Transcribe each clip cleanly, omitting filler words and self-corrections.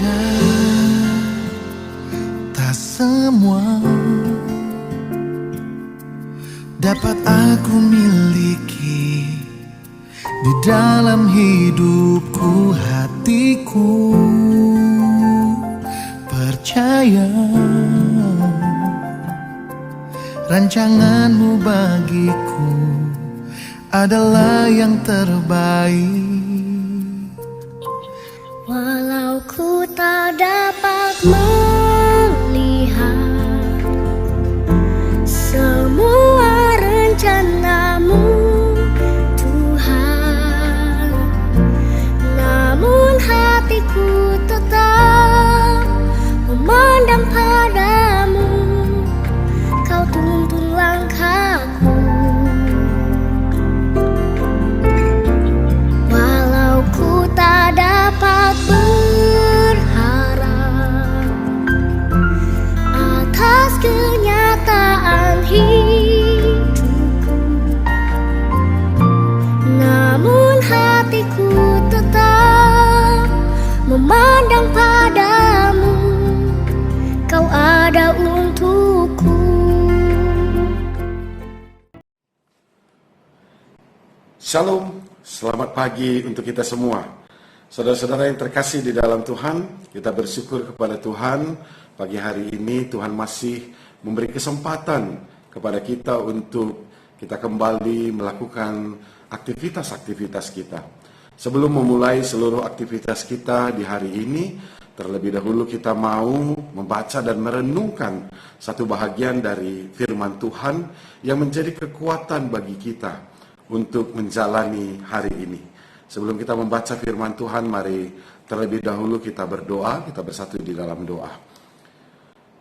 Dan tak semua dapat aku miliki di dalam hidupku, hatiku percaya rancanganmu bagiku adalah yang terbaik. Walau ku tak dapat melihat semua rencanamu, Tuhan, namun hatiku tetap memandang padamu. Kau tuntun langkahku. Walau ku tak dapat berharap atas kenyataan hidupku, namun hatiku tetap memandang padamu. Kau ada untukku. Shalom, selamat pagi untuk kita semua. Saudara-saudara yang terkasih di dalam Tuhan, kita bersyukur kepada Tuhan. Pagi hari ini Tuhan masih memberi kesempatan kepada kita untuk kita kembali melakukan aktivitas-aktivitas kita. Sebelum memulai seluruh aktivitas kita di hari ini, terlebih dahulu kita mau membaca dan merenungkan satu bahagian dari firman Tuhan yang menjadi kekuatan bagi kita untuk menjalani hari ini. Sebelum kita membaca firman Tuhan, mari terlebih dahulu kita berdoa, kita bersatu di dalam doa.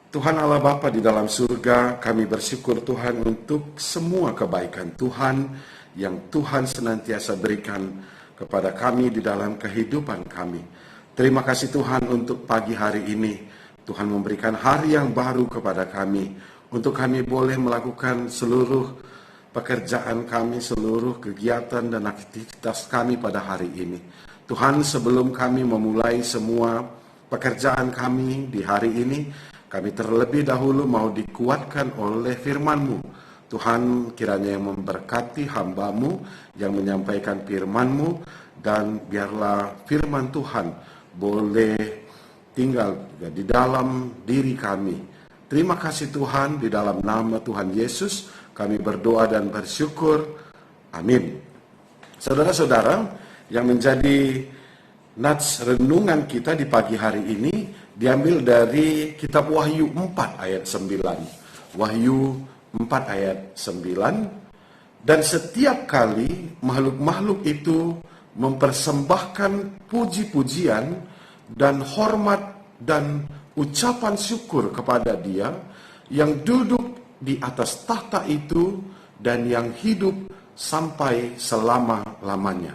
Tuhan Allah Bapa di dalam surga, kami bersyukur Tuhan untuk semua kebaikan Tuhan yang Tuhan senantiasa berikan kepada kami di dalam kehidupan kami. Terima kasih Tuhan untuk pagi hari ini. Tuhan memberikan hari yang baru kepada kami, untuk kami boleh melakukan seluruh pekerjaan kami, seluruh kegiatan dan aktivitas kami pada hari ini. Tuhan, sebelum kami memulai semua pekerjaan kami di hari ini, kami terlebih dahulu mau dikuatkan oleh firman-Mu. Tuhan, kiranya yang memberkati hamba-Mu yang menyampaikan firman-Mu, dan biarlah firman Tuhan boleh tinggal di dalam diri kami. Terima kasih Tuhan, di dalam nama Tuhan Yesus kami berdoa dan bersyukur. Amin. Saudara-saudara, yang menjadi nats renungan kita di pagi hari ini diambil dari kitab Wahyu 4 ayat 9. Wahyu 4 ayat 9. Dan setiap kali makhluk-makhluk itu mempersembahkan puji-pujian dan hormat dan ucapan syukur kepada Dia yang duduk di atas tahta itu dan yang hidup sampai selama-lamanya.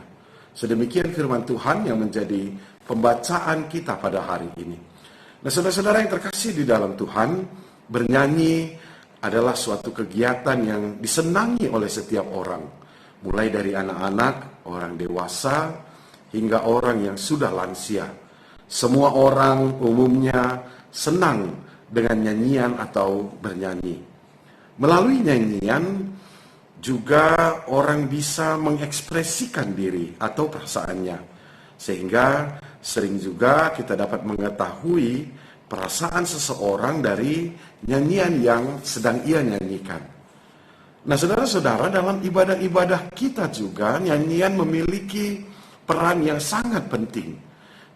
Sedemikian firman Tuhan yang menjadi pembacaan kita pada hari ini. Nah, saudara-saudara yang terkasih di dalam Tuhan, bernyanyi adalah suatu kegiatan yang disenangi oleh setiap orang. Mulai dari anak-anak, orang dewasa, hingga orang yang sudah lansia. Semua orang umumnya senang dengan nyanyian atau bernyanyi. Melalui nyanyian juga orang bisa mengekspresikan diri atau perasaannya. Sehingga sering juga kita dapat mengetahui perasaan seseorang dari nyanyian yang sedang ia nyanyikan. Nah, saudara-saudara, dalam ibadah-ibadah kita juga nyanyian memiliki peran yang sangat penting.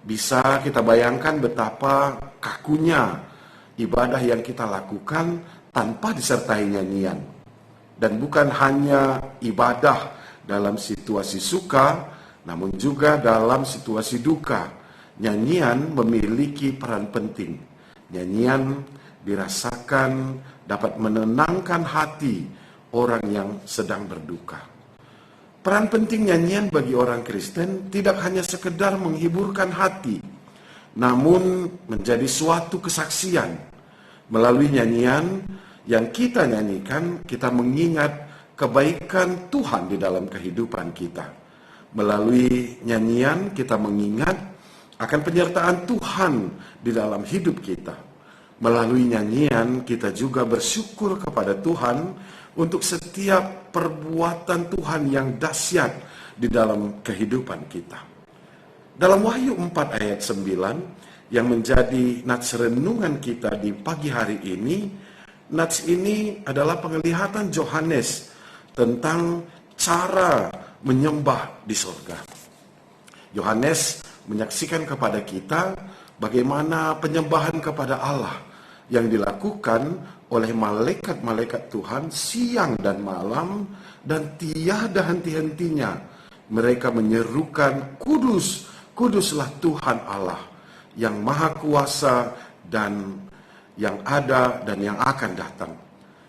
Bisa kita bayangkan betapa kakunya ibadah yang kita lakukan tanpa disertai nyanyian. Dan bukan hanya ibadah dalam situasi suka, namun juga dalam situasi duka. Nyanyian memiliki peran penting. Nyanyian dirasakan dapat menenangkan hati orang yang sedang berduka. Peran penting nyanyian bagi orang Kristen tidak hanya sekedar menghiburkan hati, namun menjadi suatu kesaksian. Melalui nyanyian yang kita nyanyikan, kita mengingat kebaikan Tuhan di dalam kehidupan kita. Melalui nyanyian kita mengingat akan penyertaan Tuhan di dalam hidup kita. Melalui nyanyian kita juga bersyukur kepada Tuhan untuk setiap perbuatan Tuhan yang dahsyat di dalam kehidupan kita. Dalam Wahyu 4 ayat 9 yang menjadi nats renungan kita di pagi hari ini, nats ini adalah penglihatan Yohanes tentang cara menyembah di surga. Yohanes menyaksikan kepada kita bagaimana penyembahan kepada Allah yang dilakukan oleh malaikat-malaikat Tuhan siang dan malam, dan tiada henti-hentinya mereka menyerukan, "Kudus, kuduslah Tuhan Allah yang Maha Kuasa dan yang ada dan yang akan datang."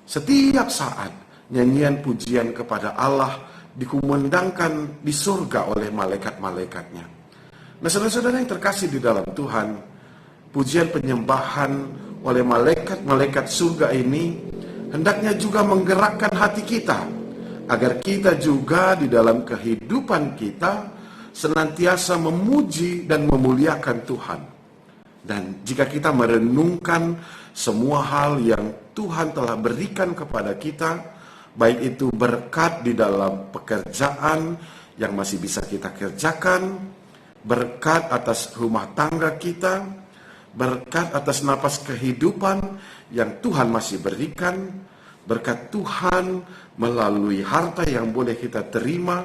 Setiap saat nyanyian pujian kepada Allah dikumandangkan di surga oleh malaikat-malaikatnya. Nah, saudara-saudara yang terkasih di dalam Tuhan, pujian penyembahan oleh malaikat-malaikat surga ini hendaknya juga menggerakkan hati kita, agar kita juga di dalam kehidupan kita senantiasa memuji dan memuliakan Tuhan. Dan jika kita merenungkan semua hal yang Tuhan telah berikan kepada kita, baik itu berkat di dalam pekerjaan yang masih bisa kita kerjakan, berkat atas rumah tangga kita, berkat atas napas kehidupan yang Tuhan masih berikan, berkat Tuhan melalui harta yang boleh kita terima,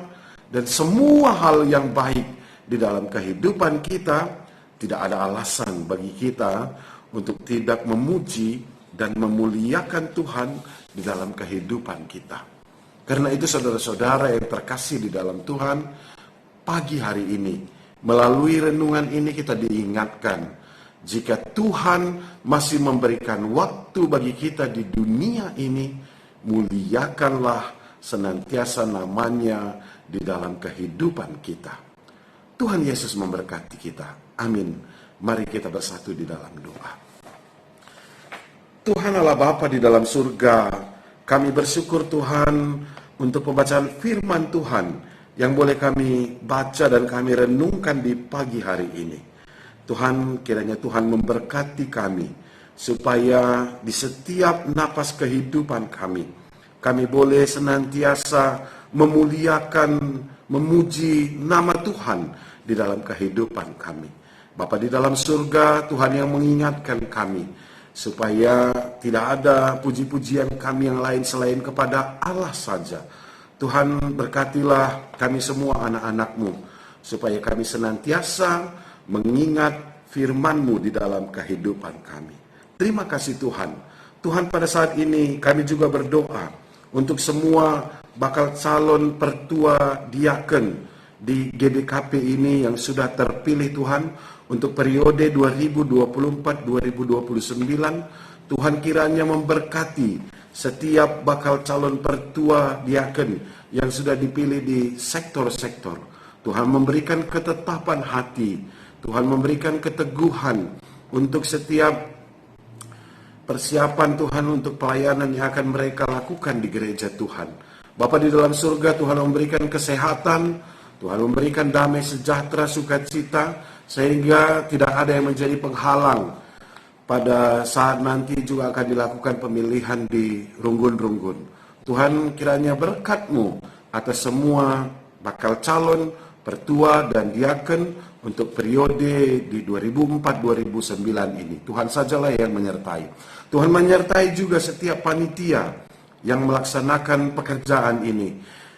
dan semua hal yang baik di dalam kehidupan kita, tidak ada alasan bagi kita untuk tidak memuji dan memuliakan Tuhan di dalam kehidupan kita. Karena itu saudara-saudara yang terkasih di dalam Tuhan, pagi hari ini, melalui renungan ini kita diingatkan, jika Tuhan masih memberikan waktu bagi kita di dunia ini, muliakanlah senantiasa namanya di dalam kehidupan kita. Tuhan Yesus memberkati kita. Amin. Mari kita bersatu di dalam doa. Tuhan Allah Bapa di dalam surga, kami bersyukur Tuhan untuk pembacaan firman Tuhan yang boleh kami baca dan kami renungkan di pagi hari ini. Tuhan, kiranya Tuhan memberkati kami, supaya di setiap napas kehidupan kami boleh senantiasa memuliakan, memuji nama Tuhan di dalam kehidupan kami. Bapa di dalam surga, Tuhan yang mengingatkan kami, supaya tidak ada puji-pujian kami yang lain selain kepada Allah saja. Tuhan, berkatilah kami semua anak-anak-Mu, supaya kami senantiasa mengingat firman-Mu di dalam kehidupan kami. Terima kasih Tuhan. Tuhan, pada saat ini kami juga berdoa untuk semua bakal calon pertua diaken di GBKP ini yang sudah terpilih Tuhan untuk periode 2024-2029. Tuhan kiranya memberkati setiap bakal calon pertua diaken yang sudah dipilih di sektor-sektor. Tuhan memberikan ketetapan hati, Tuhan memberikan keteguhan untuk setiap persiapan Tuhan untuk pelayanan yang akan mereka lakukan di gereja Tuhan. Bapa di dalam surga, Tuhan memberikan kesehatan, Tuhan memberikan damai sejahtera, sukacita, sehingga tidak ada yang menjadi penghalang pada saat nanti juga akan dilakukan pemilihan di runggun-runggun. Tuhan, kiranya berkat-Mu atas semua bakal calon pertua dan diaken untuk periode di 2004-2009 ini. Tuhan sajalah yang menyertai. Tuhan menyertai juga setiap panitia yang melaksanakan pekerjaan ini.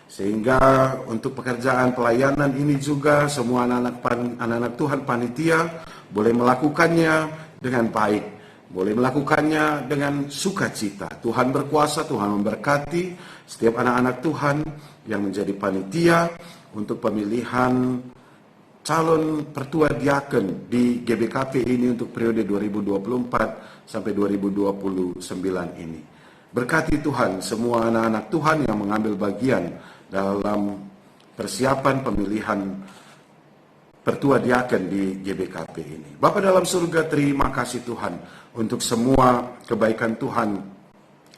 Sehingga untuk pekerjaan pelayanan ini juga semua anak-anak Tuhan panitia boleh melakukannya dengan baik. Boleh melakukannya dengan sukacita. Tuhan berkuasa, Tuhan memberkati setiap anak-anak Tuhan yang menjadi panitia untuk pemilihan calon pertua diaken di GBKP ini untuk periode 2024 sampai 2029 ini. Berkati Tuhan semua anak-anak Tuhan yang mengambil bagian dalam persiapan pemilihan pertua diaken di GBKP ini. Bapa dalam surga, terima kasih Tuhan untuk semua kebaikan Tuhan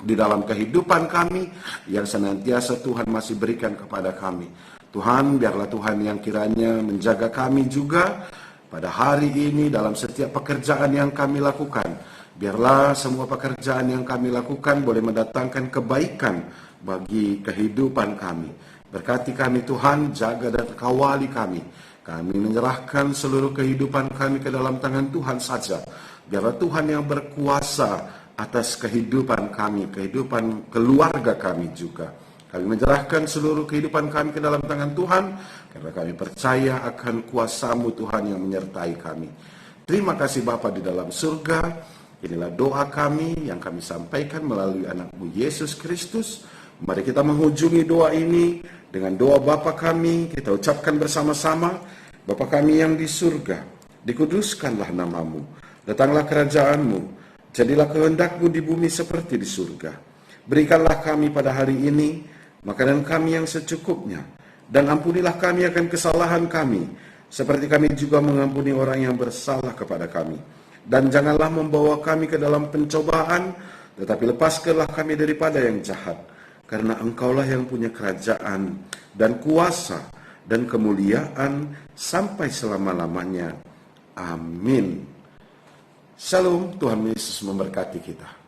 di dalam kehidupan kami yang senantiasa Tuhan masih berikan kepada kami. Tuhan, biarlah Tuhan yang kiranya menjaga kami juga pada hari ini dalam setiap pekerjaan yang kami lakukan. Biarlah semua pekerjaan yang kami lakukan boleh mendatangkan kebaikan bagi kehidupan kami. Berkati kami Tuhan, jaga dan kawali kami. Kami menyerahkan seluruh kehidupan kami ke dalam tangan Tuhan saja. Biarlah Tuhan yang berkuasa atas kehidupan kami, kehidupan keluarga kami juga. Kami menyerahkan seluruh kehidupan kami ke dalam tangan Tuhan, karena kami percaya akan kuasa-Mu Tuhan yang menyertai kami. Terima kasih Bapa di dalam surga. Inilah doa kami yang kami sampaikan melalui anak-Mu Yesus Kristus. Mari kita menghujungi doa ini dengan doa Bapa kami. Kita ucapkan bersama-sama. Bapa kami yang di surga, dikuduskanlah nama-Mu. Datanglah kerajaan-Mu. Jadilah kehendak-Mu di bumi seperti di surga. Berikanlah kami pada hari ini makanan kami yang secukupnya. Dan ampunilah kami akan kesalahan kami, seperti kami juga mengampuni orang yang bersalah kepada kami. Dan janganlah membawa kami ke dalam pencobaan, tetapi lepaskanlah kami daripada yang jahat. Karena Engkaulah yang punya kerajaan dan kuasa dan kemuliaan sampai selama-lamanya. Amin. Shalom, Tuhan Yesus memberkati kita.